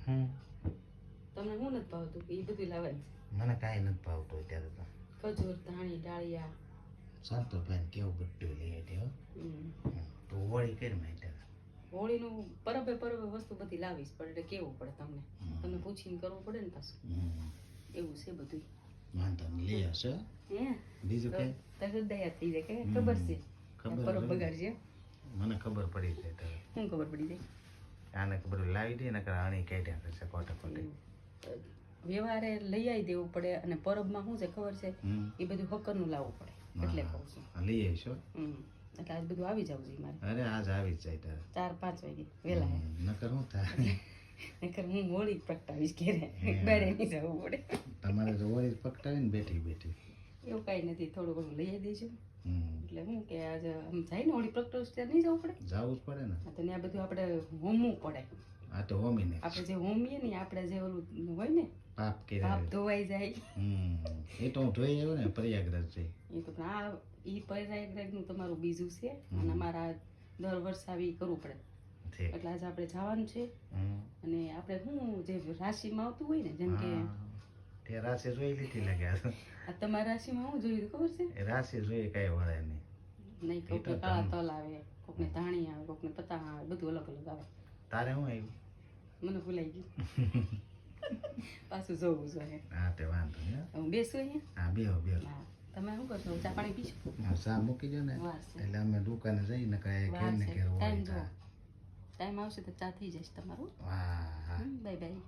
તમને શું નથી ભાવતું એ બધું લાવવાનું મને કાંઈ નથી ભાવતું અત્યારે તો ખજૂર ધાણી ડાળિયા સંતોષભાઈ કેવું બધું લઈ આવ્યો તો હોળી કરી મેં હોળીનું પરબે વસ્તુ બધી લાવીશ પણ એટલે કેવું પડે તમને તમને પૂછીને કરવું પડે ને પાછું એવું છે બધું વાંધો લઈ આવશે હે બીજું કે તરત દયા થઈ જાય કે ખબર છે પરબ બગાડશે મને ખબર પડી જાય તો શું ખબર પડી જાય આને બધું લાવી દે ને અણી કાઢ્યા કરશે કોટા કોટી વ્યવહારે લઈ આવી દેવું પડે અને પરબમાં શું છે ખબર છે એ બધું હકરનું લાવવું પડે એટલે કહું છું લઈ આવીશો એટલે આજ બધું આવી જવું જોઈએ મારે અરે આજ આવી જ જાય તારે 4-5 વાગે વહેલા નકર હું થાય નકર હું હોળી પ્રગટાવીશ ઘેરે બેડે નહીં જવું પડે તમારે તો હોળી પ્રગટાવીને બેઠી એવું કાંઈ નથી થોડું ઘણું લઈ દઈશું એટલે હું કે આજે આમ જાય ને હોળી પ્રગટાવીશ ત્યાં નહીં જવું પડે જવું જ પડે ને તો ત્યાં બધું આપણે હોમવું પડે આ તો હોમીને આપણે જે હોમીએ ને આપણે જે ઓલું હોય ને પાપ કે પાપ ધોવાઈ જાય એ તો હું ધોઈ આવ્યો ને પ્રયાગરાજ જઈ એ તો આ એ પ્રયાગરાજનું તમારું બીજું છે અને અમારા દર વર્ષે આવી કરવું પડે એટલે આજે આપણે જવાનું છે અને આપણે શું જે રાશિમાં આવતું હોય ને જેમ કે તે રાશિ જોઈ લીધી લાગ્યા આ તમારા રાશિમાં શું જોયું ખબર છે રાશિ જોઈ કઈ વળે નહીં કોકને કાળા તલ આવે કોકને ધાણી આવે કોકને પતા આવે બધું અલગ અલગ આવે તારે શું આવ્યું મને ભૂલાઈ ગયું પાછું જોવું જોઈએ હા તે વાંધો ને હું બેસું અહીંયા હા બેહો હા તમે શું કરશો ચા પાણી પીશો ચા મૂકી દો ને એટલે અમે દુકાને જઈને કઈ ઘેર ને ઘેર ટાઈમ આવશે તો ચા થઈ જશે તમારું હા બાય બાય